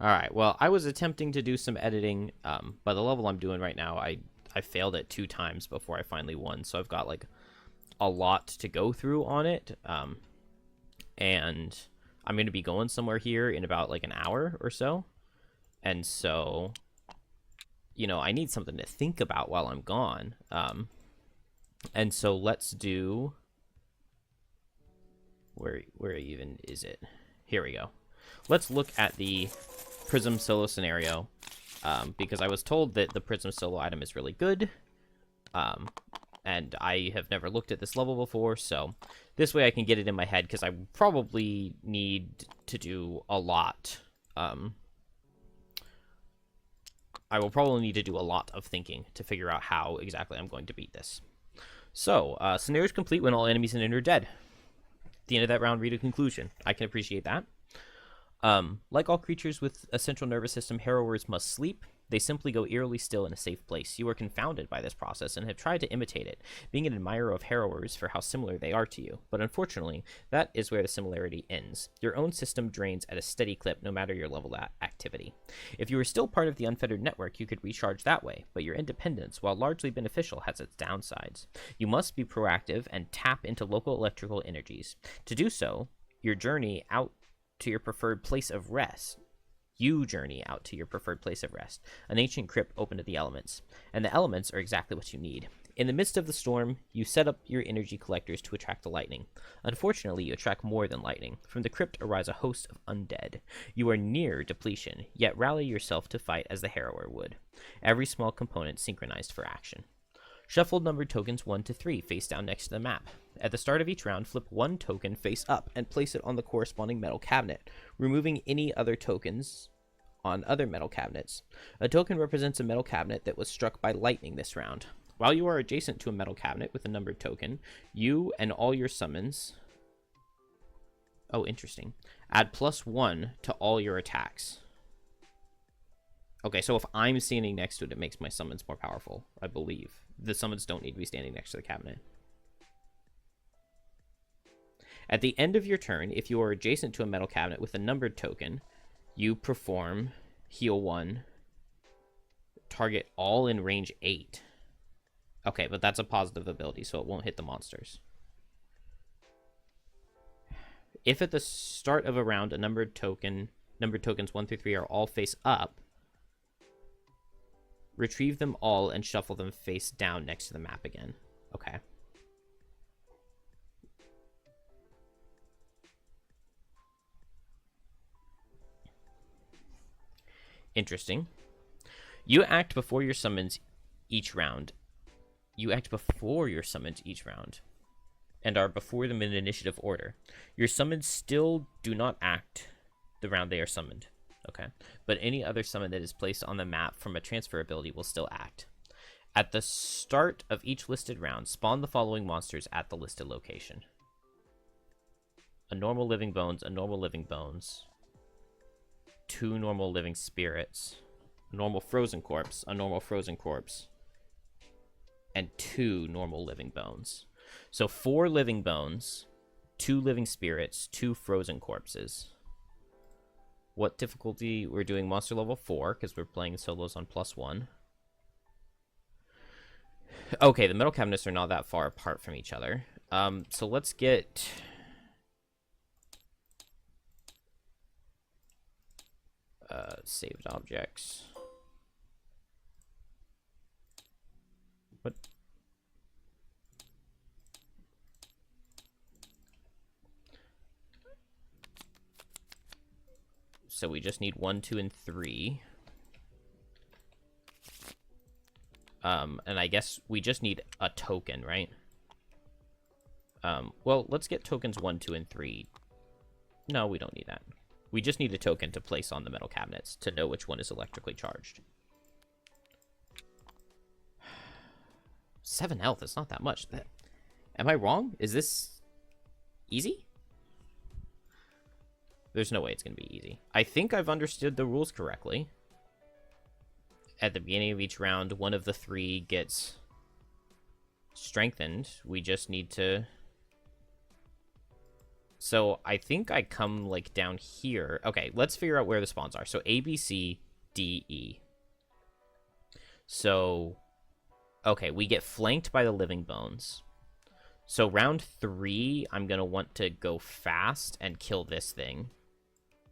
Alright, well, I was attempting to do some editing, but the level I'm doing right now, I failed it 2 times before I finally won, so I've got, like, a lot to go through on it, and I'm going to be going somewhere here in about, like, an hour or so, and so, you know, I need something to think about while I'm gone, and so let's do... Where even is it? Here we go. Let's look at the Prism solo scenario, because I was told that the Prism solo item is really good, and I have never looked at this level before, so this way I can get it in my head, because I probably need to do a lot. I will probably need to do a lot of thinking to figure out how exactly I'm going to beat this. So, scenario is complete when all enemies in it are dead. At the end of that round, read a conclusion. I can appreciate that. Like all creatures with a central nervous system, harrowers must sleep. They simply go eerily still in a safe place. You are confounded by this process and have tried to imitate it, being an admirer of harrowers for how similar they are to you. But unfortunately, that is where the similarity ends. Your own system drains at a steady clip, no matter your level of activity. If you were still part of the unfettered network, you could recharge that way, but your independence, while largely beneficial, has its downsides. You must be proactive and tap into local electrical energies. To do so, your journey out to your preferred place of rest. You journey out to your preferred place of rest, an ancient crypt open to the elements. And the elements are exactly what you need. In the midst of the storm, you set up your energy collectors to attract the lightning. Unfortunately, you attract more than lightning. From the crypt arise a host of undead. You are near depletion, yet rally yourself to fight as the harrower would. Every small component synchronized for action. Shuffle numbered tokens 1 to 3 face down next to the map. At the start of each round, flip one token face up and place it on the corresponding metal cabinet, removing any other tokens on other metal cabinets. A token represents a metal cabinet that was struck by lightning this round. While you are adjacent to a metal cabinet with a numbered token, you and all your summons... Oh, interesting. Add +1 to all your attacks. Okay, so if I'm standing next to it, it makes my summons more powerful, I believe. The summons don't need to be standing next to the cabinet. At the end of your turn, if you are adjacent to a metal cabinet with a numbered token, you perform heal 1, target all in range 8. Okay, but that's a positive ability, so it won't hit the monsters. If at the start of a round, numbered tokens 1 through 3 are all face up, retrieve them all and shuffle them face down next to the map again. Okay. Interesting. You act before your summons each round. And are before them in initiative order. Your summons still do not act the round they are summoned. Okay. But any other summon that is placed on the map from a transfer ability will still act. At the start of each listed round, spawn the following monsters at the listed location. A normal living bones, a normal living bones. 2 normal living spirits. A normal frozen corpse, a normal frozen corpse. And 2 normal living bones. So 4 living bones, 2 living spirits, 2 frozen corpses. What difficulty? We're doing monster level 4, because we're playing solos on +1. Okay, the metal cabinets are not that far apart from each other. So let's get... saved objects. What? So we just need 1, 2, and 3. And I guess we just need a token, right? Well, let's get tokens 1, 2, and 3. No, we don't need that. We just need a token to place on the metal cabinets to know which one is electrically charged. 7 health, it's not that much. Am I wrong? Is this easy? There's no way it's going to be easy. I think I've understood the rules correctly. At the beginning of each round, one of the 3 gets strengthened. We just need to So I think I come, like, down here. Okay, let's figure out where the spawns are. So A, B, C, D, E. So, okay, we get flanked by the living bones. So round 3, I'm going to want to go fast and kill this thing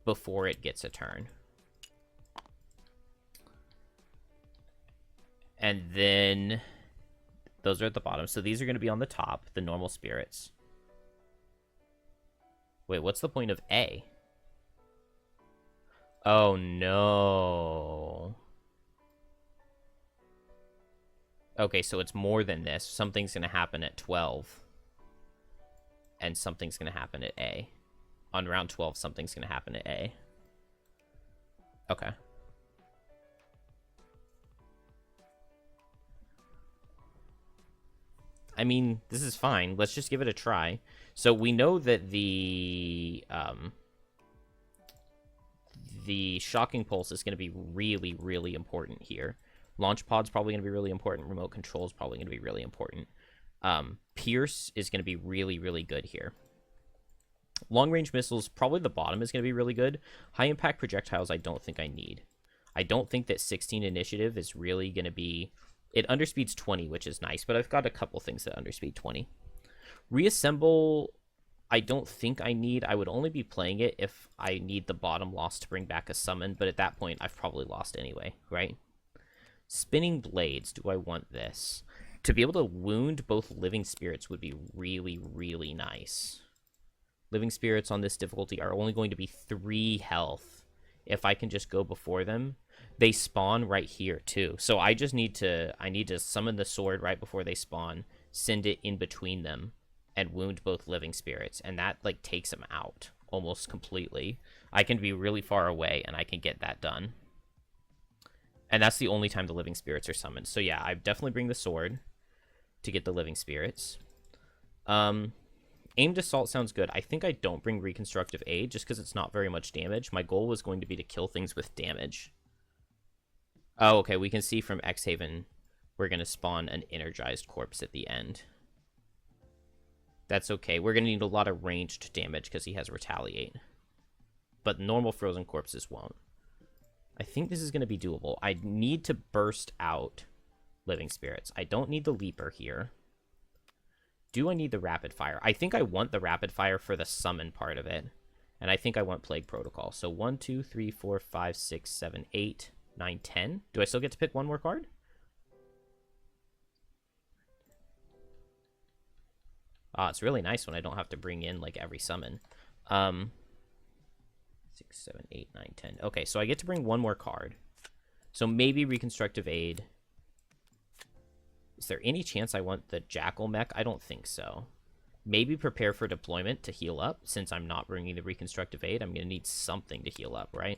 before it gets a turn. And then those are at the bottom. So these are going to be on the top, the normal spirits. Wait, what's the point of A? Oh, no. Okay, so it's more than this. Something's going to happen at 12. And something's going to happen at A. On round 12, something's going to happen at A. Okay. I mean, this is fine. Let's just give it a try. So we know that the shocking pulse is going to be really, really important here. Launch pod's probably going to be really important. Remote control is probably going to be really important. Pierce is going to be really, really good here. Long-range missiles, probably the bottom is going to be really good. High-impact projectiles, I don't think I need. I don't think that 16 initiative is really going to be... It underspeeds 20, which is nice, but I've got a couple things that underspeed 20. Reassemble, I don't think I need. I would only be playing it if I need the bottom lost to bring back a summon, but at that point, I've probably lost anyway, right? Spinning blades, do I want this? To be able to wound both living spirits would be really, really nice. Living spirits on this difficulty are only going to be 3 health. If I can just go before them, they spawn right here too. So I just need to summon the sword right before they spawn, send it in between them, and wound both living spirits, and that like takes them out almost completely. I can be really far away and I can get that done. And that's the only time the living spirits are summoned. So yeah, I definitely bring the sword to get the living spirits. Aimed assault sounds good. I think I don't bring reconstructive aid just because it's not very much damage. My goal was going to be to kill things with damage. Oh, okay. We can see from X-Haven we're going to spawn an energized corpse at the end. That's okay. We're going to need a lot of ranged damage because he has retaliate. But normal frozen corpses won't. I think this is going to be doable. I need to burst out living spirits. I don't need the leaper here. Do I need the rapid fire? I think I want the rapid fire for the summon part of it. And I think I want plague protocol. So 1, 2, 3, 4, 5, 6, 7, 8, 9, 10. Do I still get to pick one more card? Ah, it's really nice when I don't have to bring in like every summon. 6, 7, 8, 9, 10. Okay, so I get to bring one more card. So maybe reconstructive aid. Is there any chance I want the Jackal mech? I don't think so. Maybe prepare for deployment to heal up. Since I'm not bringing the reconstructive aid, I'm going to need something to heal up, right?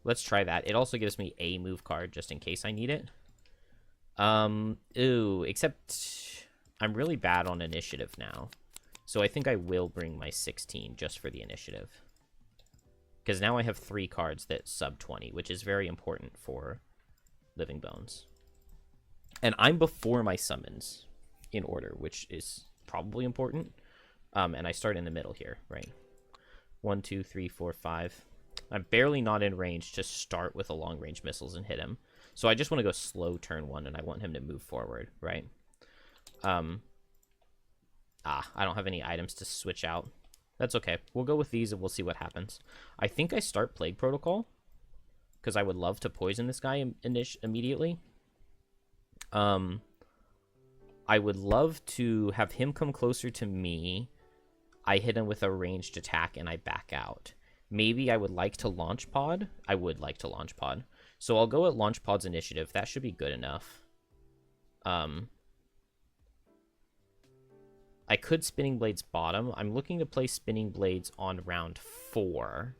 Let's try that. It also gives me a move card just in case I need it. Ooh, except I'm really bad on initiative now. So I think I will bring my 16 just for the initiative. Because now I have 3 cards that sub 20, which is very important for Living Bones. And I'm before my summons in order, which is probably important. And I start in the middle here, right? 1, 2, 3, 4, 5. I'm barely not in range to start with a long-range missiles and hit him. So I just want to go slow turn 1, and I want him to move forward, right? I don't have any items to switch out. That's okay. We'll go with these, and we'll see what happens. I think I start Plague Protocol, because I would love to poison this guy immediately. I would love to have him come closer to me. I hit him with a ranged attack, and I back out. Maybe I would like to launch pod. I would like to launch pod. So I'll go at launch pod's initiative. That should be good enough. I could Spinning Blades bottom. I'm looking to play Spinning Blades on round 4.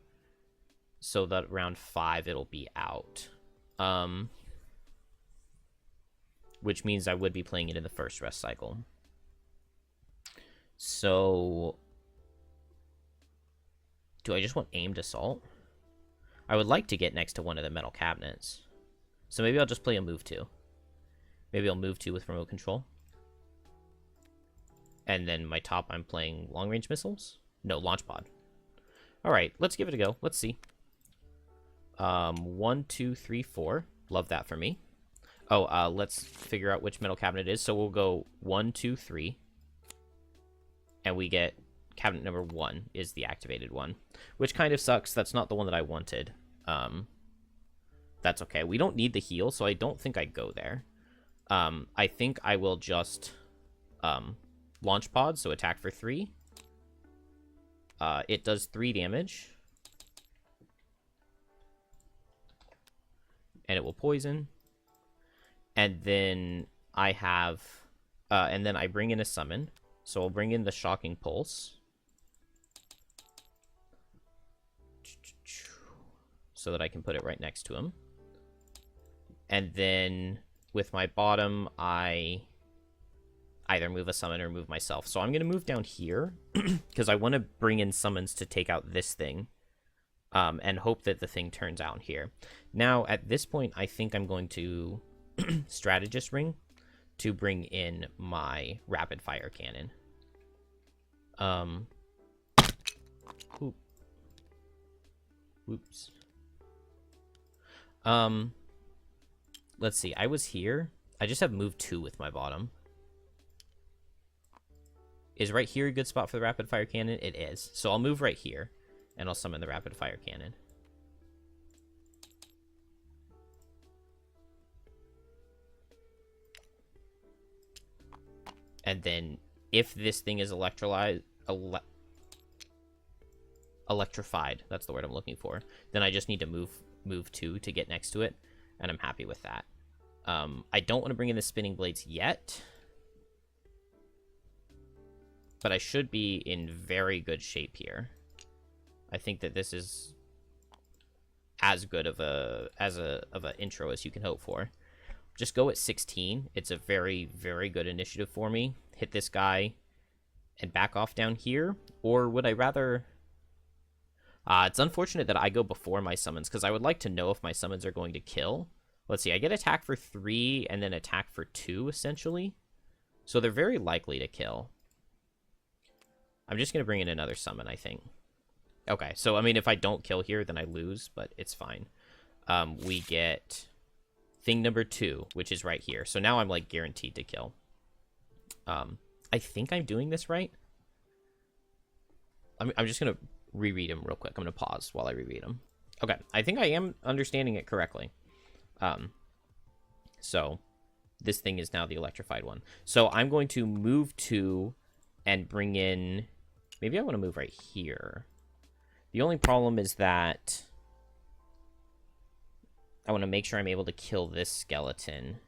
So that round 5 it'll be out. Which means I would be playing it in the first rest cycle. So do I just want aimed assault? I would like to get next to one of the metal cabinets. So maybe I'll just play a move 2. Maybe I'll move 2 with remote control. And then my top, I'm playing long-range missiles. No, launch pod. All right, let's give it a go. Let's see. 1, 2, 3, 4. Love that for me. Oh, let's figure out which metal cabinet it is. So we'll go 1, 2, 3. And we get cabinet number 1 is the activated one, which kind of sucks. That's not the one that I wanted. That's okay. We don't need the heal, so I don't think I go there. I think I will just launch pod, so attack for 3. It does 3 damage. And it will poison. And then I have... and then I bring in a summon. So I'll bring in the Shocking Pulse. So that I can put it right next to him. And then with my bottom, I either move a summon or move myself. So I'm going to move down here because I want to bring in summons to take out this thing and hope that the thing turns out here. Now, at this point, I think I'm going to Strategist Ring to bring in my rapid fire cannon. Oops. Let's see. I was here. I just have move 2 with my bottom. Is right here a good spot for the rapid fire cannon? It is. So I'll move right here, and I'll summon the rapid fire cannon. And then if this thing is electrified, that's the word I'm looking for, then I just need to move 2 to get next to it, and I'm happy with that. I don't want to bring in the spinning blades yet, but I should be in very good shape here. I think that this is as good of a intro as you can hope for. Just go at 16. It's a very, very good initiative for me. Hit this guy and back off down here. Or would I rather... it's unfortunate that I go before my summons, because I would like to know if my summons are going to kill. Let's see, I get attack for 3 and then attack for 2, essentially. So they're very likely to kill. I'm just going to bring in another summon, I think. Okay, so, I mean, if I don't kill here, then I lose, but it's fine. We get thing number 2, which is right here. So now I'm, like, guaranteed to kill. I think I'm doing this right. I'm just going to reread them real quick. I'm going to pause while I reread them. Okay, I think I am understanding it correctly. So this thing is now the electrified one. So I'm going to move 2 and bring in... Maybe I want to move right here. The only problem is that I want to make sure I'm able to kill this skeleton.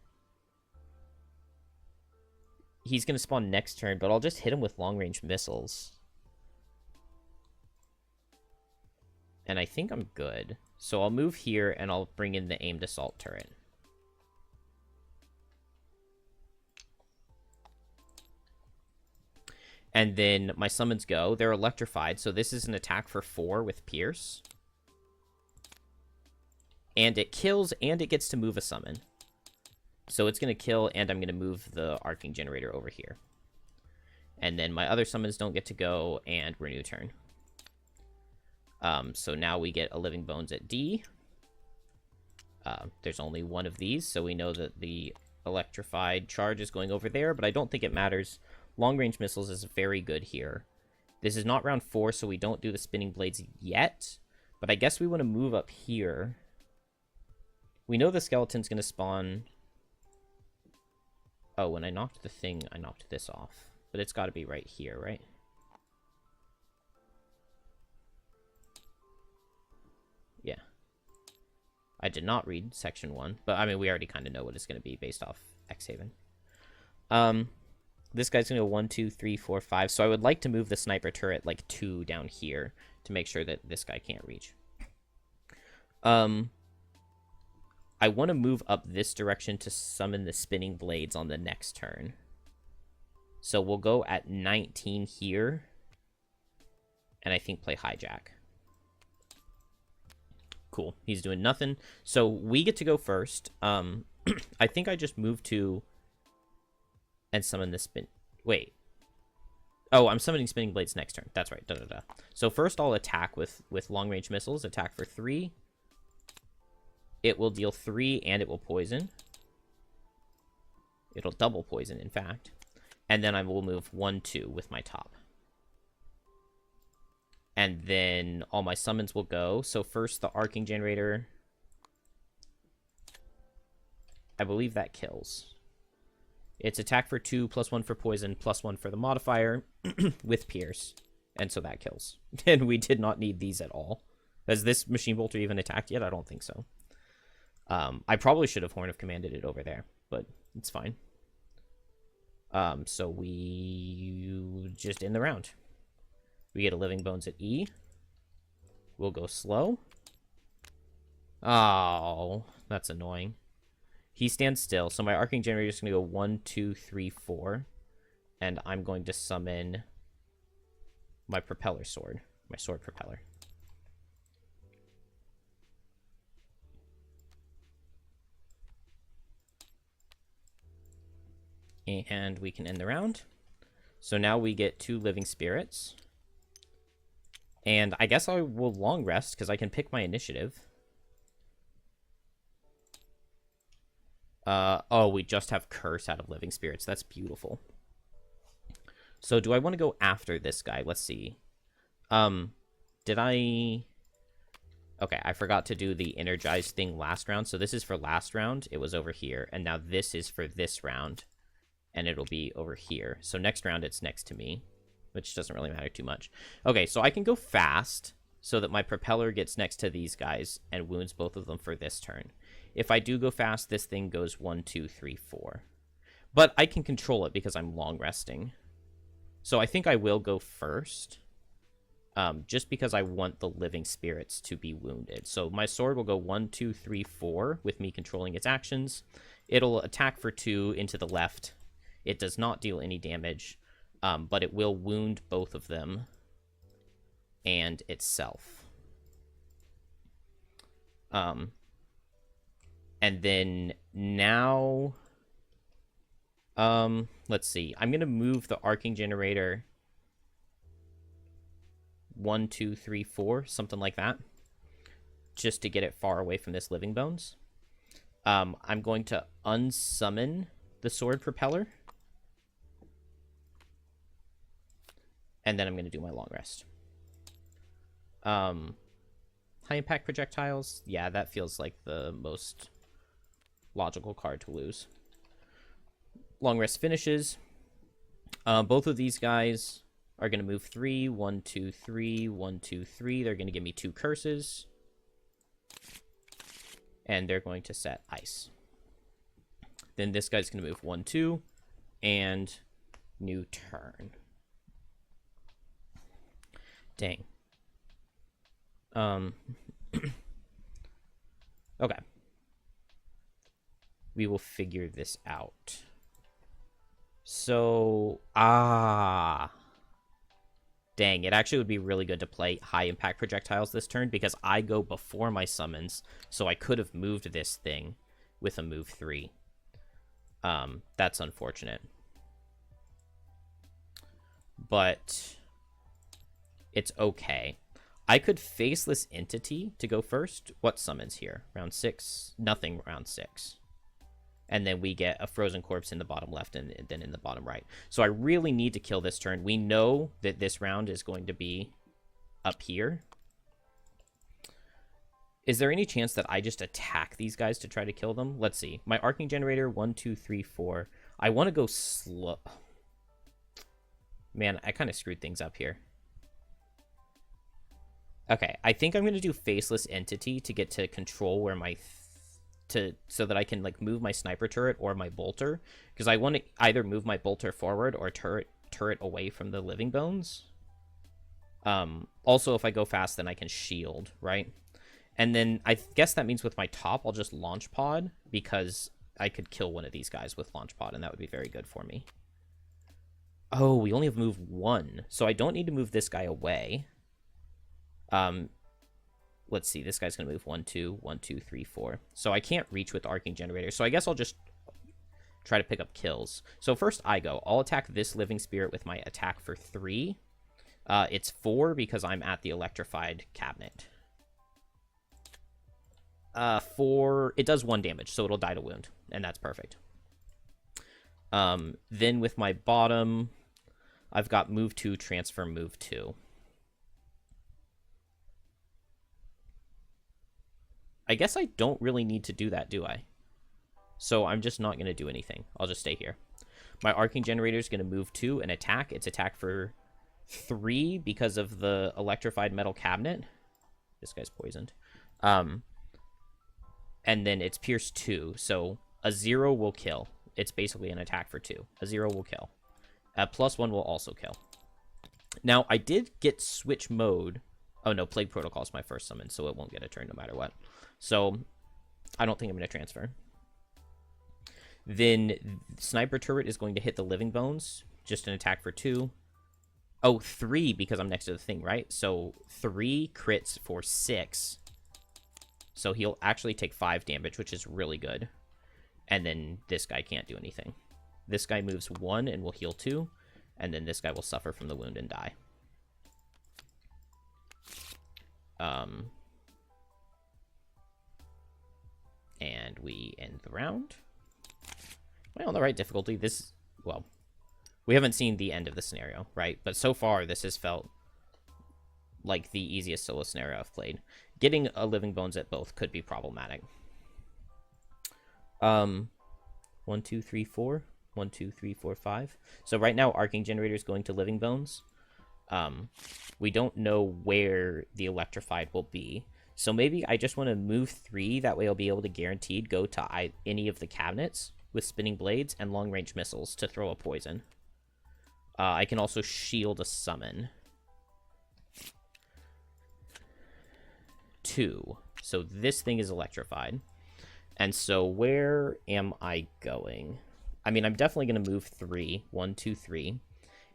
He's going to spawn next turn, but I'll just hit him with long-range missiles. And I think I'm good. So I'll move here, and I'll bring in the aimed assault turret. And then my summons go. They're electrified, so this is an attack for 4 with Pierce. And it kills, and it gets to move a summon. So it's going to kill, and I'm going to move the arcing generator over here. And then my other summons don't get to go, and renew turn. So now we get a Living Bones at D. There's only one of these, so we know that the electrified charge is going over there, but I don't think it matters. Long-range missiles is very good here. This is not round 4, so we don't do the spinning blades yet, but I guess we want to move up here. We know the skeleton's going to spawn... Oh, when I knocked the thing, I knocked this off. But it's got to be right here, right? Yeah. I did not read section 1, but I mean, we already kind of know what it's going to be based off X-Haven. This guy's going to go 1, 2, 3, 4, 5. So I would like to move the sniper turret like 2 down here to make sure that this guy can't reach. I want to move up this direction to summon the spinning blades on the next turn. So we'll go at 19 here. And I think play hijack. Cool. He's doing nothing. So we get to go first. I think I just move to... and summon the spin... Wait. Oh, I'm summoning Spinning Blades next turn. That's right. Da, da, da. So first I'll attack with long-range missiles. Attack for 3. It will deal 3, and it will poison. It'll double poison, in fact. And then I will move 1, 2 with my top. And then all my summons will go. So first, the Arcing Generator. I believe that kills. It's attack for 2, +1 for poison, +1 for the modifier, with Pierce. And so that kills. And we did not need these at all. Has this Machine Bolter even attacked yet? I don't think so. I probably should have Horn of Commanded it over there, but it's fine. So we just end the round. We get a Living Bones at E. We'll go slow. Oh, that's annoying. He stands still, so my Arcing Generator is going to go 1, 2, 3, 4. And I'm going to summon my Propeller Sword. My Sword Propeller. And we can end the round. So now we get 2 Living Spirits. And I guess I will long rest, because I can pick my initiative. Oh, we just have Curse out of Living Spirits. That's beautiful. So do I want to go after this guy? Let's see. Did I... Okay, I forgot to do the Energize thing last round. So this is for last round. It was over here. And now this is for this round. And it'll be over here. So next round, it's next to me, which doesn't really matter too much. Okay, so I can go fast so that my Propeller gets next to these guys and wounds both of them for this turn. If I do go fast, this thing goes 1, 2, 3, 4. But I can control it because I'm long resting. So I think I will go first. Just because I want the Living Spirits to be wounded. So my sword will go 1, 2, 3, 4 with me controlling its actions. It'll attack for 2 into the left. It does not deal any damage, but it will wound both of them and itself. And then now, let's see. I'm going to move the Arcing Generator 1, 2, 3, 4, something like that, just to get it far away from this Living Bones. I'm going to unsummon the Sword Propeller. And then I'm going to do my long rest. High impact projectiles. Yeah, that feels like the most logical card to lose. Long rest finishes. Both of these guys are going to move 3. 1, 2, 3. 1, 2, 3. They're going to give me 2 curses. And they're going to set ice. Then this guy's going to move 1, 2. And new turn. Dang. Okay. We will figure this out. So, dang, it actually would be really good to play high impact projectiles this turn because I go before my summons, so I could have moved this thing with a move 3. That's unfortunate. But it's okay. I could Faceless Entity to go first. What summons here? Round 6? Nothing round 6. And then we get a Frozen Corpse in the bottom left and then in the bottom right. So I really need to kill this turn. We know that this round is going to be up here. Is there any chance that I just attack these guys to try to kill them? Let's see. My Arcing Generator, 1, 2, 3, 4. I want to go slow. Man, I kind of screwed things up here. Okay, I think I'm going to do Faceless Entity to get to control where my... so that I can like move my sniper turret or my bolter. Because I want to either move my bolter forward or turret away from the Living Bones. Also, if I go fast, then I can shield, right? And then I guess that means with my top, I'll just Launch Pod. Because I could kill one of these guys with Launch Pod, and that would be very good for me. Oh, we only have move 1. So I don't need to move this guy away. Let's see. This guy's going to move 1, 2, 1, 2, 3, 4. So I can't reach with Arcing Generator. So I guess I'll just try to pick up kills. So first I go. I'll attack this living spirit with my attack for 3. It's 4 because I'm at the electrified cabinet. 4, it does 1 damage, so it'll die to wound, and that's perfect. Then with my bottom, I've got move 2, transfer, move 2. I guess I don't really need to do that, do I? So I'm just not going to do anything. I'll just stay here. My arcing generator is going to move 2 and attack. It's attack for 3 because of the electrified metal cabinet. This guy's poisoned. And then it's pierce 2. So a 0 will kill. It's basically an attack for 2. A 0 will kill. A +1 will also kill. Now, I did get switch mode. Oh, no, Plague Protocol is my first summon, so it won't get a turn no matter what. So I don't think I'm going to transfer. Then Sniper Turret is going to hit the Living Bones. Just an attack for 2. Oh, 3 because I'm next to the thing, right? So 3 crits for 6. So he'll actually take 5 damage, which is really good. And then this guy can't do anything. This guy moves 1 and will heal 2. And then this guy will suffer from the wound and die. And we end the round. Well, on the right difficulty, well, we haven't seen the end of the scenario, right? But so far, this has felt like the easiest solo scenario I've played. Getting a Living Bones at both could be problematic. 1, 2, 3, 4. 1, 2, 3, 4, 5. So right now, Arcing Generator is going to Living Bones. We don't know where the electrified will be. So maybe I just want to move 3. That way I'll be able to guaranteed go to any of the cabinets with spinning blades and long-range missiles to throw a poison. I can also shield a summon. 2. So this thing is electrified. And so where am I going? I mean, I'm definitely going to move 3. 1, 2, 3.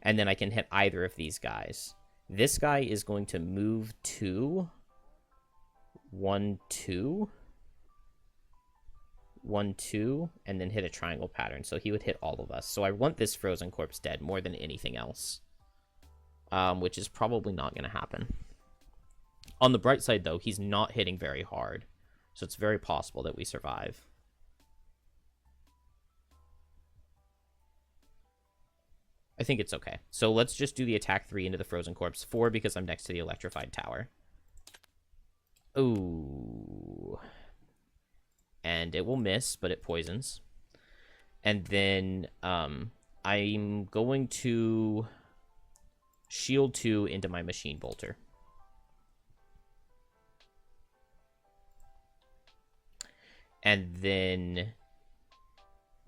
And then I can hit either of these guys. This guy is going to move 2. 1, 2. 1, 2. And then hit a triangle pattern. So he would hit all of us. So I want this frozen corpse dead more than anything else. Which is probably not going to happen. On the bright side, though, he's not hitting very hard. So it's very possible that we survive. I think it's okay. So let's just do the attack 3 into the frozen corpse. 4 because I'm next to the electrified tower. Ooh. And it will miss, but it poisons. And then I'm going to shield 2 into my machine bolter. And then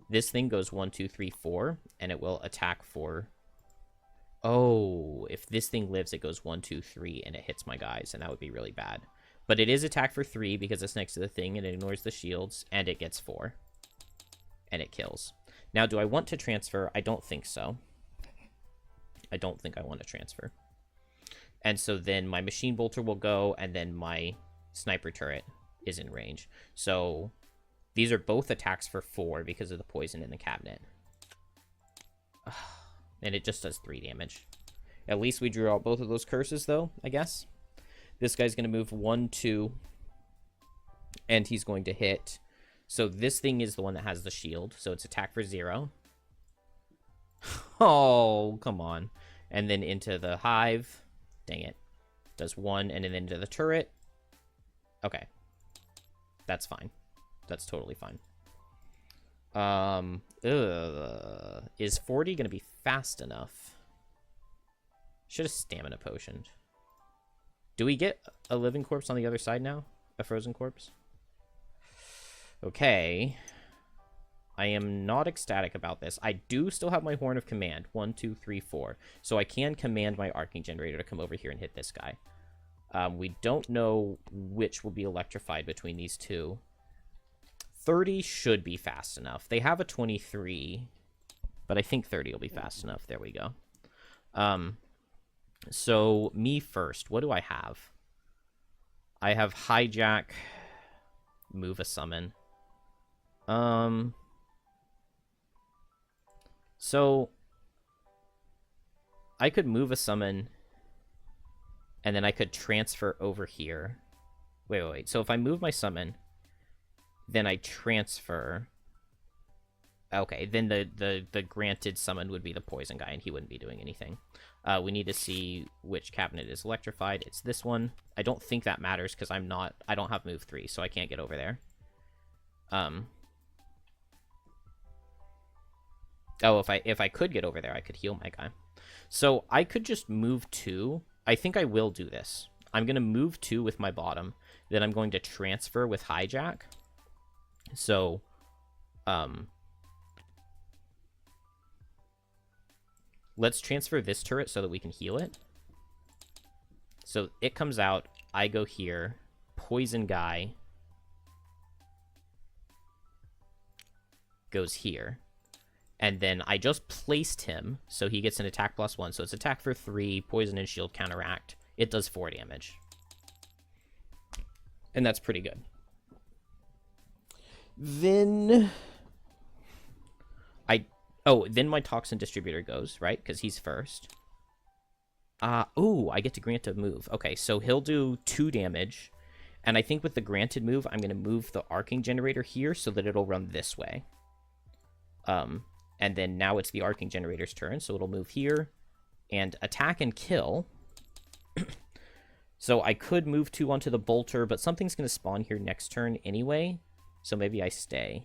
this thing goes 1, 2, 3, 4, and it will attack for... Oh, if this thing lives, it goes 1, 2, 3, and it hits my guys, and that would be really bad. But it is attack for 3 because it's next to the thing, and it ignores the shields, and it gets 4. And it kills. Now, do I want to transfer? I don't think so. I don't think I want to transfer. And so then my machine bolter will go, and then my sniper turret is in range. So these are both attacks for 4 because of the poison in the cabinet. And it just does 3 damage. At least we drew out both of those curses, though, I guess. This guy's going to move 1, 2. And he's going to hit. So this thing is the one that has the shield. So it's attack for 0. Oh, come on. And then into the hive. Dang it. Does 1. And then into the turret. Okay. That's fine. That's totally fine. Is 40 going to be fast enough? Should have stamina potioned. Do we get a living corpse on the other side now? A frozen corpse? Okay. I am not ecstatic about this. I do still have my Horn of Command. 1, 2, 3, 4. So I can command my Arcing Generator to come over here and hit this guy. We don't know which will be electrified between these two. 30 should be fast enough. They have a 23, but I think 30 will be fast enough. There we go. So me first. What do I have? I have hijack, move a summon. So I could move a summon, and then I could transfer over here. Wait. So if I move my summon, then I transfer. Okay, then the granted summon would be the poison guy, and he wouldn't be doing anything. We need to see which cabinet is electrified. It's this one. I don't think that matters because I don't have move 3, so I can't get over there. Oh, if I could get over there, I could heal my guy. So I could just move 2. I think I will do this. I'm going to move 2 with my bottom. Then I'm going to transfer with hijack. So, let's transfer this turret so that we can heal it. So it comes out. I go here. Poison guy goes here. And then I just placed him, so he gets an attack +1. So it's attack for 3, poison and shield counteract. It does 4 damage. And that's pretty good. Then then my toxin distributor goes, right? Because he's first. I get to grant a move. Okay, so he'll do 2 damage. And I think with the granted move, I'm going to move the arcing generator here so that it'll run this way. And then now it's the arcing generator's turn, so it'll move here and attack and kill. So I could move 2 onto the bolter, but something's going to spawn here next turn anyway, so maybe I stay.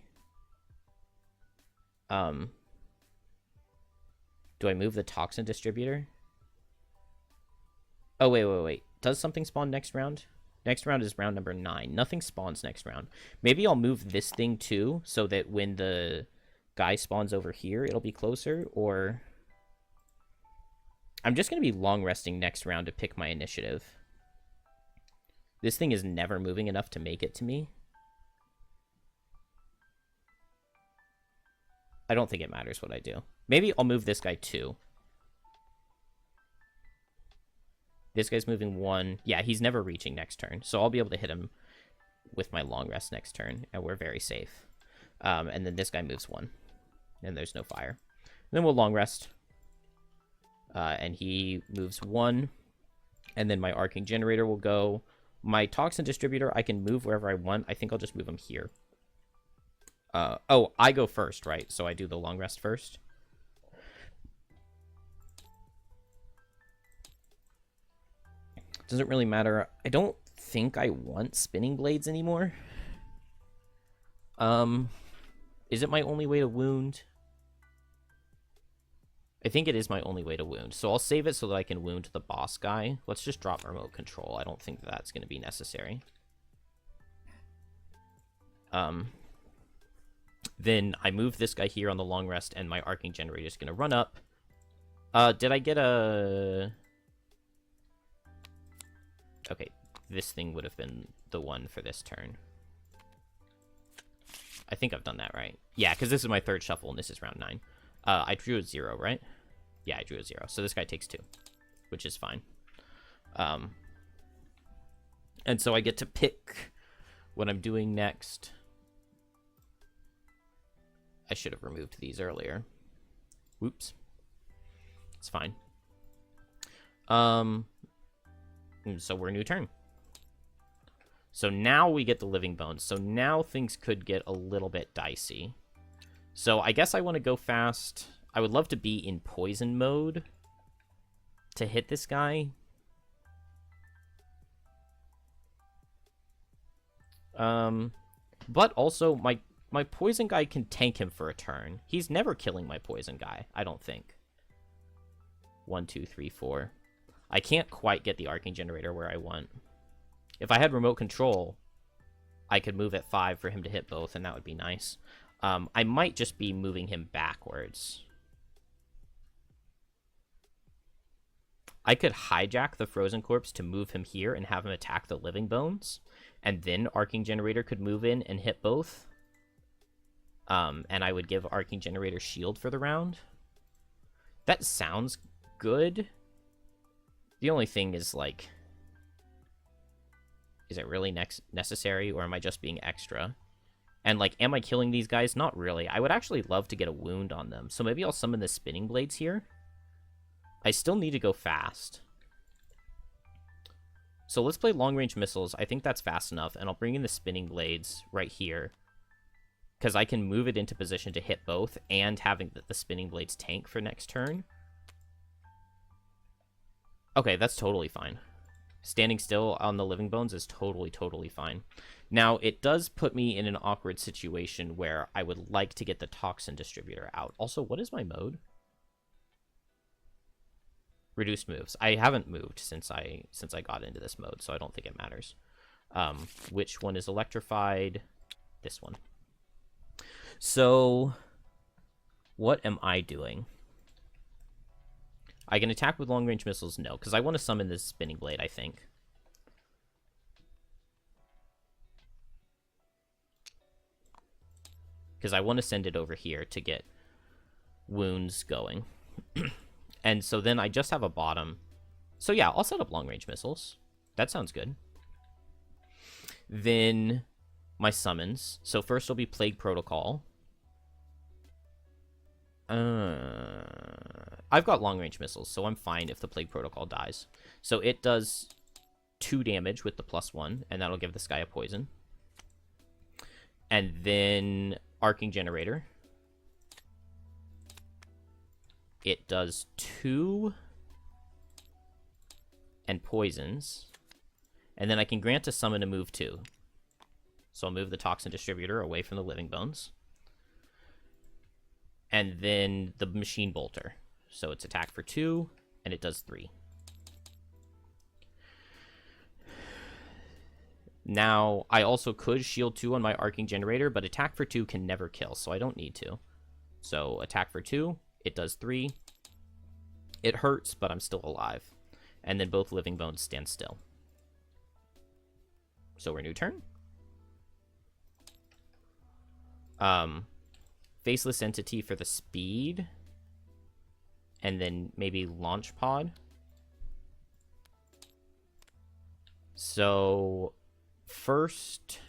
Do I move the toxin distributor? Oh, wait. Does something spawn next round? Next round is round number 9. Nothing spawns next round. Maybe I'll move this thing too, so that when the guy spawns over here, it'll be closer, or I'm just going to be long resting next round to pick my initiative. This thing is never moving enough to make it to me. I don't think it matters what I do. Maybe I'll move this guy too. This guy's moving 1. Yeah, he's never reaching next turn, so I'll be able to hit him with my long rest next turn, and we're very safe. And then this guy moves 1. And there's no fire. And then we'll long rest. And he moves 1. And then my arcing generator will go. My toxin distributor, I can move wherever I want. I think I'll just move him here. I go first, right? So I do the long rest first. Doesn't really matter. I don't think I want spinning blades anymore. Is it my only way to wound? I think it is my only way to wound. So I'll save it so that I can wound the boss guy. Let's just drop remote control. I don't think that's going to be necessary. Then I move this guy here on the long rest, and my arcing generator is going to run up. Did I get a... Okay, this thing would have been the one for this turn. I think I've done that right. Yeah, because this is my 3rd shuffle, and this is round 9. I drew a 0, right? Yeah, I drew a 0. So this guy takes 2, which is fine. And so I get to pick what I'm doing next. I should have removed these earlier. Whoops. It's fine. So we're new turn. So now we get the living bones. So now things could get a little bit dicey. So I guess I want to go fast. I would love to be in poison mode to hit this guy. But also my poison guy can tank him for a turn. He's never killing my poison guy, I don't think. 1, 2, 3, 4. I can't quite get the arcing generator where I want. If I had remote control, I could move at 5 for him to hit both, and that would be nice. I might just be moving him backwards. I could hijack the frozen corpse to move him here and have him attack the living bones, and then arcing generator could move in and hit both. And I would give arcing generator shield for the round. That sounds good. The only thing is, like, is it really necessary, or am I just being extra? And, like, am I killing these guys? Not really. I would actually love to get a wound on them. So maybe I'll summon the spinning blades here. I still need to go fast. So let's play long-range missiles. I think that's fast enough. And I'll bring in the spinning blades right here, because I can move it into position to hit both and having the spinning blades tank for next turn. Okay, that's totally fine. Standing still on the living bones is totally fine. Now, it does put me in an awkward situation where I would like to get the toxin distributor out. Also, what is my mode? Reduced moves. I haven't moved since I got into this mode, so I don't think it matters. Which one is electrified? This one. So, what am I doing? I can attack with long-range missiles? No, because I want to summon this spinning blade, I think. Because I want to send it over here to get wounds going. And so then I just have a bottom. So yeah, I'll set up long-range missiles. That sounds good. Then my summons. So first will be Plague Protocol. I've got long-range missiles, so I'm fine if the Plague Protocol dies. So it does 2 damage with the +1, and that'll give this guy a poison. And then Arcing Generator. It does 2 and poisons. And then I can grant a summon to move 2. So I'll move the Toxin Distributor away from the Living Bones. And then the Machine Bolter. So it's attack for 2, and it does 3. Now, I also could shield 2 on my Arcing Generator, but attack for 2 can never kill, so I don't need to. So attack for 2, it does 3. It hurts, but I'm still alive. And then both Living Bones stand still. So renew turn. Faceless Entity for the speed. And then maybe Launch Pod. So first,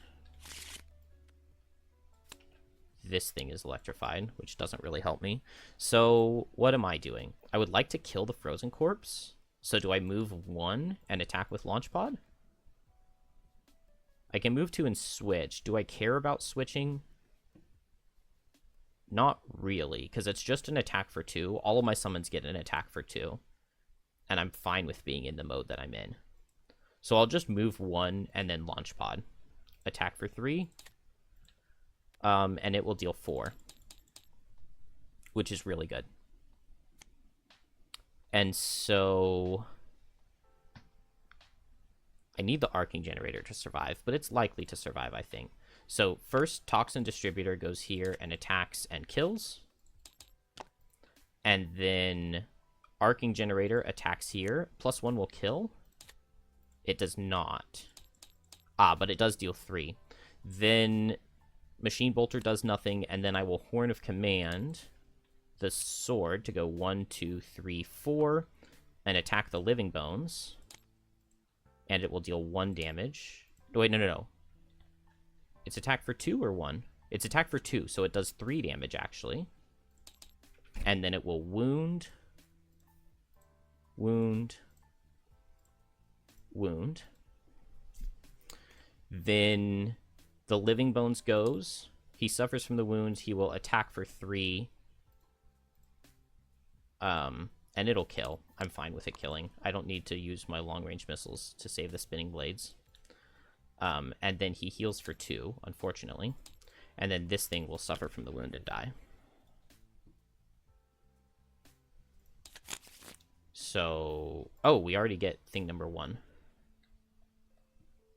this thing is electrified, which doesn't really help me. So what am I doing? I would like to kill the Frozen Corpse. So do I move 1 and attack with Launch Pod? I can move 2 and switch. Do I care about switching? Not really, because it's just an attack for 2. All of my summons get an attack for 2. And I'm fine with being in the mode that I'm in. So I'll just move 1 and then Launch Pod. Attack for 3. And it will deal 4. Which is really good. And so I need the Arcing Generator to survive, but it's likely to survive, I think. So first, Toxin Distributor goes here and attacks and kills. And then Arcing Generator attacks here. +1 will kill. It does not. But it does deal 3. Then Machine Bolter does nothing, and then I will Horn of Command the sword to go 1, 2, 3, 4, and attack the Living Bones. And it will deal 1 damage. Wait, no. It's attack for 2 or 1? It's attack for 2, so it does 3 damage, actually. And then it will wound. Then the Living Bones goes. He suffers from the wounds. He will attack for 3. And it'll kill. I'm fine with it killing. I don't need to use my long-range missiles to save the spinning blades. And then he heals for 2, unfortunately. And then this thing will suffer from the wound and die. So, we already get thing number 1.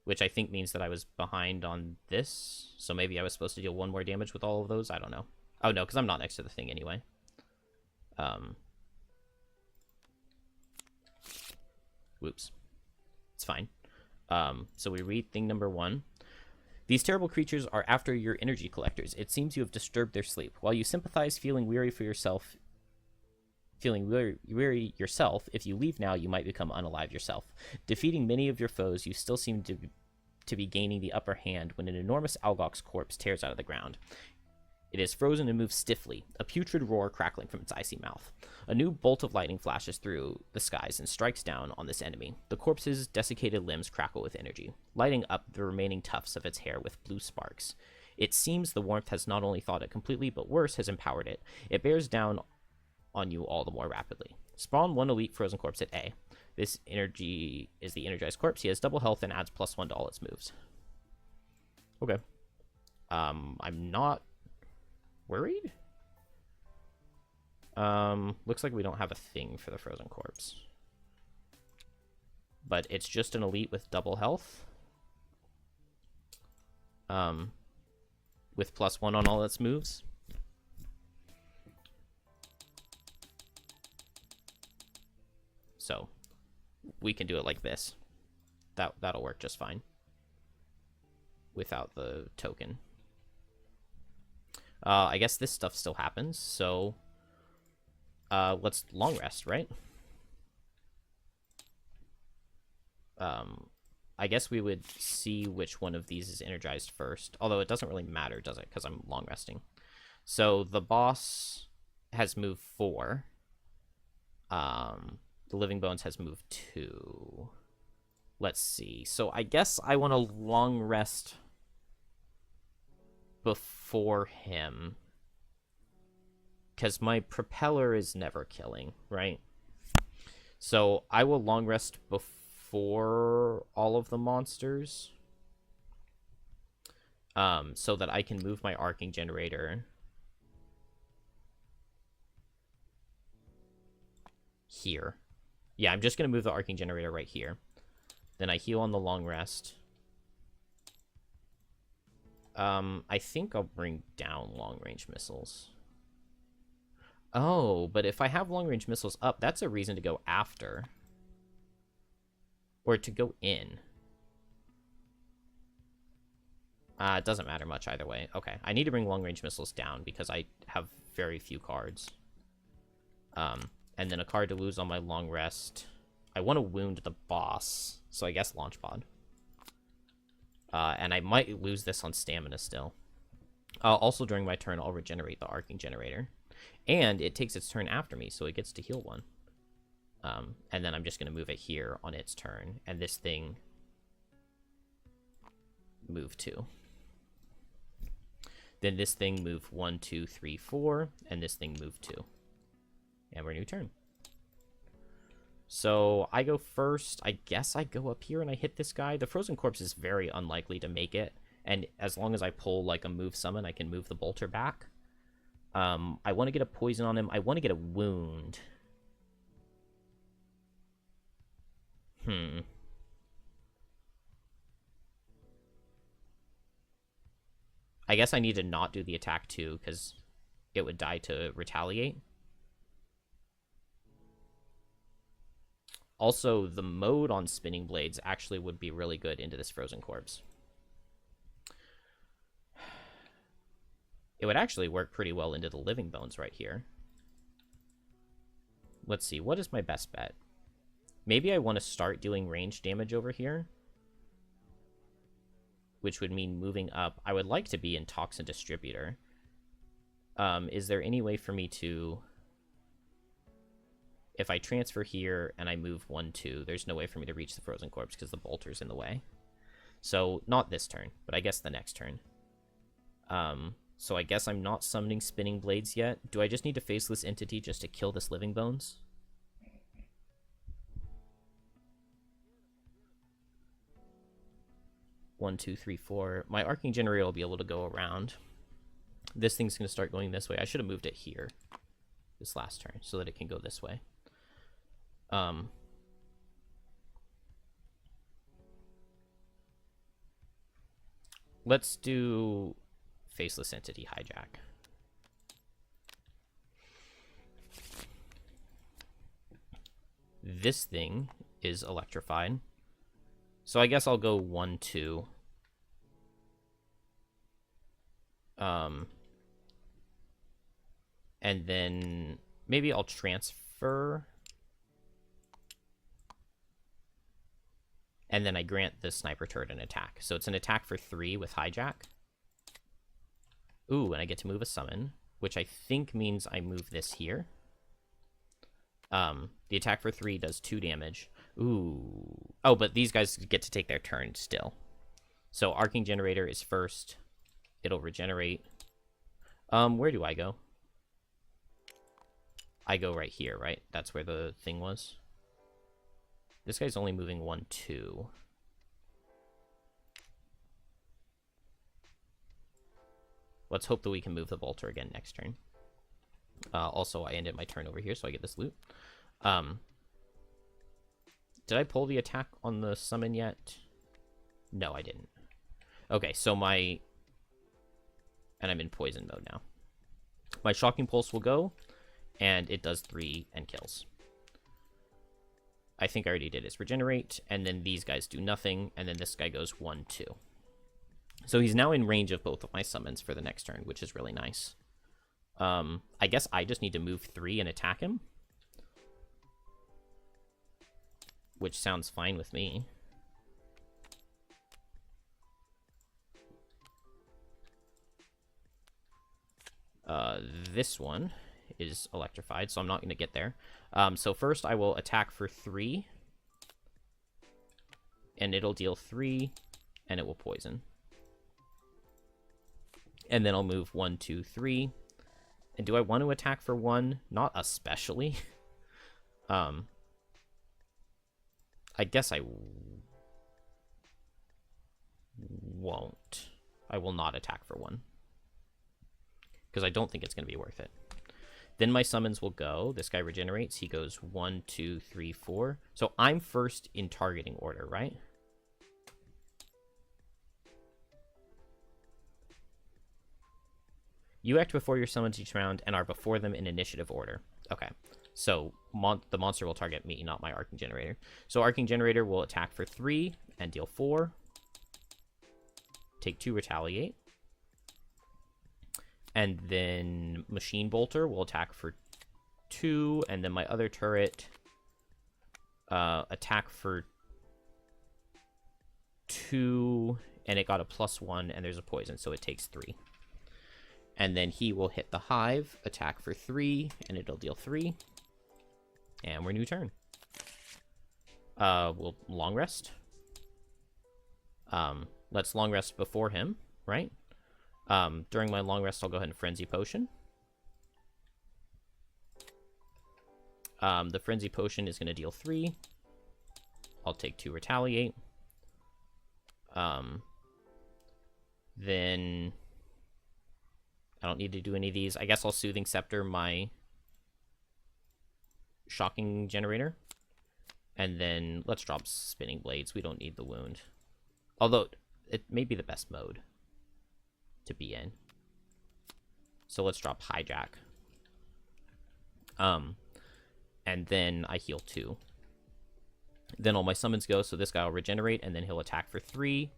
Which I think means that I was behind on this. So maybe I was supposed to deal 1 more damage with all of those. I don't know. Oh, no, because I'm not next to the thing anyway. Whoops. It's fine. So we read thing number 1. These terrible creatures are after your energy collectors. It seems you have disturbed their sleep. While you sympathize, feeling weary yourself, if you leave now, you might become unalive yourself. Defeating many of your foes, you still seem to to be gaining the upper hand when an enormous Algox corpse tears out of the ground. It is frozen and moves stiffly, a putrid roar crackling from its icy mouth. A new bolt of lightning flashes through the skies and strikes down on this enemy. The corpse's desiccated limbs crackle with energy, lighting up the remaining tufts of its hair with blue sparks. It seems the warmth has not only thawed it completely, but worse, has empowered it. It bears down on you all the more rapidly. Spawn one elite frozen corpse at A. This energy is the energized corpse. He has double health and adds +1 to all its moves. Okay. I'm not worried. Looks like we don't have a thing for the frozen corpse. But it's just an elite with double health. With +1 on all its moves. So we can do it like this. That'll work just fine. Without the token. I guess this stuff still happens, so let's long rest, right? I guess we would see which one of these is energized first, although it doesn't really matter, does it? Because I'm long resting. So the boss has moved 4. The Living Bones has moved 2. Let's see. So I guess I want to long rest before him, because my propeller is never killing, right? So I will long rest before all of the monsters, so that I can move my arcing generator here. Yeah, I'm just gonna move the arcing generator right here. Then I heal on the long rest. I think I'll bring down long-range missiles. Oh, but if I have long-range missiles up, that's a reason to go after. Or to go in. It doesn't matter much either way. Okay, I need to bring long-range missiles down because I have very few cards. And then a card to lose on my long rest. I want to wound the boss, so I guess launch pod. And I might lose this on stamina still. Also, during my turn, I'll regenerate the arcing generator. And it takes its turn after me, so it gets to heal 1. And then I'm just going to move it here on its turn. And this thing... move 2. Then this thing move 1, 2, 3, 4. And this thing move 2. And we're new turn. So I go first. I guess I go up here and I hit this guy. The frozen corpse is very unlikely to make it. And as long as I pull like a move summon, I can move the bolter back. I want to get a poison on him. I want to get a wound. I guess I need to not do the attack too, because it would die to retaliate. Also, the mode on spinning blades actually would be really good into this frozen corpse. It would actually work pretty well into the living bones right here. Let's see, what is my best bet? Maybe I want to start doing range damage over here, which would mean moving up. I would like to be in Toxin Distributor. Is there any way for me to... If I transfer here and I move 1, 2, there's no way for me to reach the frozen corpse because the bolter's in the way. So, not this turn, but I guess the next turn. So I guess I'm not summoning spinning blades yet. Do I just need to faceless entity just to kill this living bones? One, two, three, 4. My arcing generator will be able to go around. This thing's going to start going this way. I should have moved it here this last turn so that it can go this way. Let's do faceless entity hijack. This thing is electrified. So I guess I'll go 1, 2. And then maybe I'll transfer. and then I grant the sniper turret an attack. So it's an attack for 3 with hijack. Ooh, and I get to move a summon, which I think means I move this here. The attack for 3 does 2 damage. Ooh. Oh, but these guys get to take their turn still. So Arcing Generator is first. It'll regenerate. Where do I go? I go right here, right? That's where the thing was. This guy's only moving 1, 2. Let's hope that we can move the bolter again next turn. Also, I ended my turn over here, so I get this loot. Did I pull the attack on the summon yet? No, I didn't. Okay, so my... And I'm in poison mode now. My Shocking Pulse will go, and it does 3 and kills. I think I already did his regenerate, and then these guys do nothing, and then this guy goes 1, 2. So he's now in range of both of my summons for the next turn, which is really nice. I guess I just need to move 3 and attack him. Which sounds fine with me. This one is electrified, so I'm not going to get there. So first I will attack for 3. And it'll deal 3, and it will poison. And then I'll move 1, 2, 3. And do I want to attack for 1? Not especially. I guess I won't. I will not attack for 1. Because I don't think it's going to be worth it. Then my summons will go. This guy regenerates. He goes 1, 2, 3, 4. So I'm first in targeting order, right? You act before your summons each round and are before them in initiative order. Okay. So the monster will target me, not my Arcing Generator. So Arcing Generator will attack for 3 and deal 4. Take 2, retaliate. And then Machine Bolter will attack for 2. And then my other turret attack for 2. And it got a +1, and there's a poison, so it takes 3. And then he will hit the hive, attack for 3, and it'll deal 3. And we're new turn. We'll long rest. Let's long rest before him, right? During my long rest, I'll go ahead and Frenzy Potion. The Frenzy Potion is going to deal 3. I'll take 2 retaliate. Then... I don't need to do any of these. I guess I'll Soothing Scepter my Shocking Generator. And then let's drop Spinning Blades. We don't need the wound. Although, it may be the best mode to be in. So let's drop Hijack. And then I heal 2. Then all my summons go, so this guy will regenerate, and then he'll attack for 3.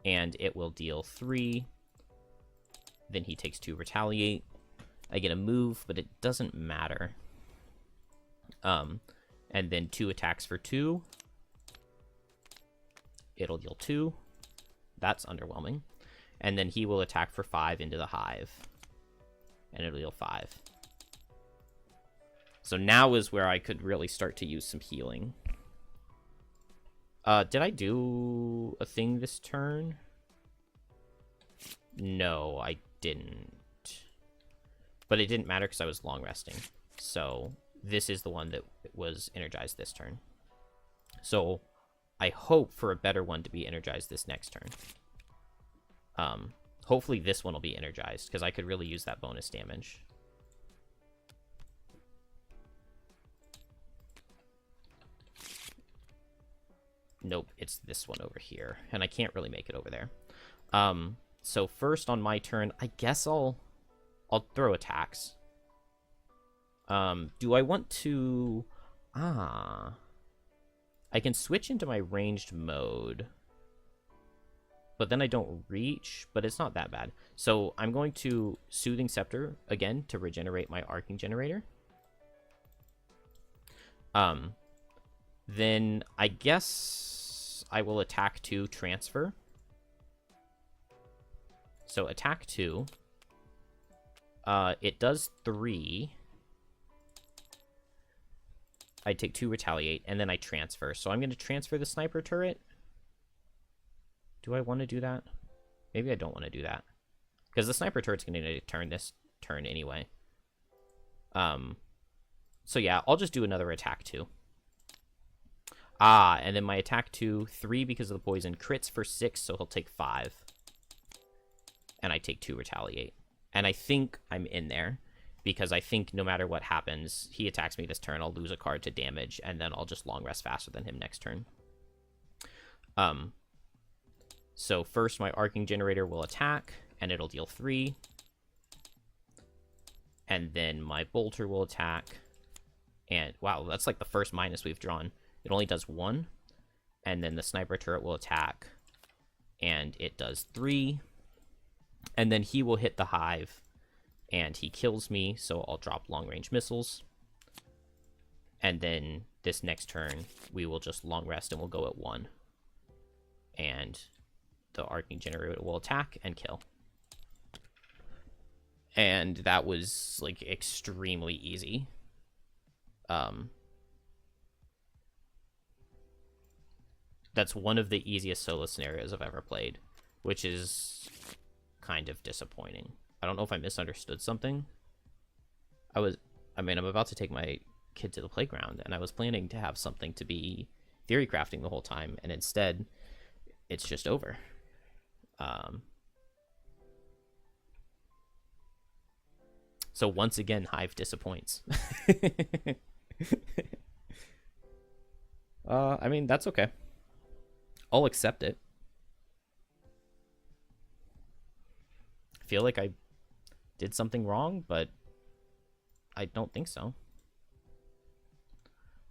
And it will deal 3. Then he takes 2 retaliate. I get a move, but it doesn't matter. And then 2 attacks for 2. It'll deal 2. That's underwhelming. And then he will attack for 5 into the hive. And it'll deal 5. So now is where I could really start to use some healing. Did I do a thing this turn? No, I didn't. But it didn't matter because I was long resting. So this is the one that was energized this turn. So I hope for a better one to be energized this next turn. Hopefully this one will be energized because I could really use that bonus damage. Nope, it's this one over here. And I can't really make it over there. So first on my turn, I guess I'll throw attacks. Do I want to... I can switch into my ranged mode. But then I don't reach, but it's not that bad. So I'm going to Soothing Scepter again to regenerate my Arcing Generator. Then I guess I will attack 2, transfer. So attack 2. It does 3. I take 2, retaliate, and then I transfer. So I'm going to transfer the sniper turret. Do I want to do that? Maybe I don't want to do that. Because the sniper turret's going to turn this turn anyway. So yeah, I'll just do another attack 2. And then my attack 2, 3 because of the poison, crits for 6, so he'll take 5. And I take 2, retaliate. And I think I'm in there, because I think no matter what happens, he attacks me this turn, I'll lose a card to damage, and then I'll just long rest faster than him next turn. So first my Arcing Generator will attack, and it'll deal 3. And then my Bolter will attack, and wow, that's like the first minus we've drawn. It only does 1, and then the Sniper Turret will attack, and it does 3. And then he will hit the Hive, and he kills me, so I'll drop long-range missiles. And then this next turn, we will just long rest, and we'll go at 1. And the Arcing Generator will attack and kill. And that was, like, extremely easy. That's one of the easiest solo scenarios I've ever played, which is kind of disappointing. I don't know if I misunderstood something. I'm about to take my kid to the playground, and I was planning to have something to be theory crafting the whole time, and instead, it's just over. So once again, Hive disappoints. I mean, that's okay. I'll accept it. I feel like I did something wrong, but I don't think so.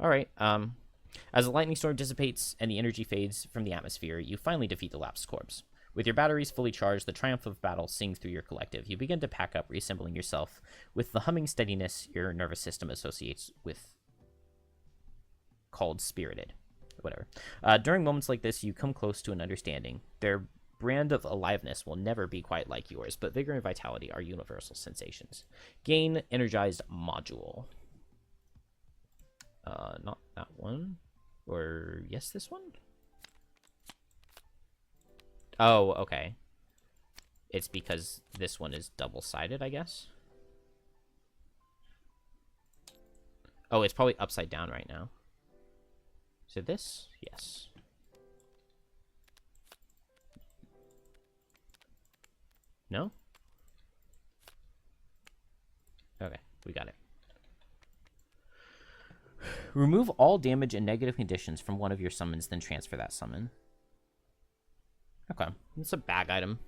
Alright, as the lightning storm dissipates and the energy fades from the atmosphere, you finally defeat the lapsed corpse. With your batteries fully charged, the triumph of battle sings through your collective. You begin to pack up, reassembling yourself with the humming steadiness your nervous system associates with, called spirited. Whatever. During moments like this, you come close to an understanding. Their brand of aliveness will never be quite like yours, but vigor and vitality are universal sensations. Gain energized module. Not that one. Or, yes, this one? Oh, okay. It's because this one is double-sided, I guess. Oh, it's probably upside down right now. Is it this? Yes. No? Okay, we got it. Remove all damage and negative conditions from one of your summons, then transfer that summon. Okay, it's a bag item.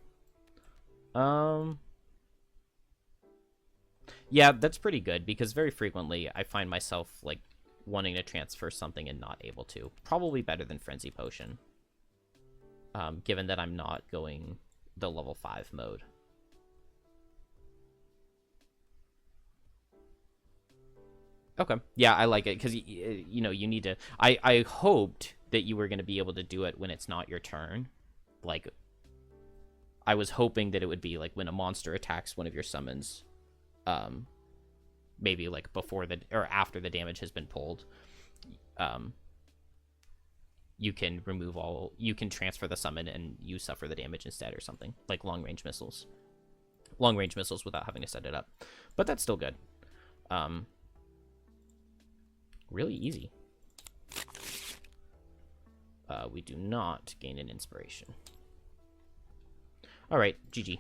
Yeah, that's pretty good, because very frequently I find myself, like, wanting to transfer something and not able to. Probably better than Frenzy Potion. Given that I'm not going the level 5 mode. Okay. Yeah, I like it, because, you know, you need to... I hoped that you were going to be able to do it when it's not your turn. Like, I was hoping that it would be, like, when a monster attacks one of your summons, maybe, like, before the... or after the damage has been pulled, you can remove all... you can transfer the summon and you suffer the damage instead or something. Like long-range missiles. Long-range missiles without having to set it up. But that's still good. Really easy. We do not gain an inspiration. Alright, GG.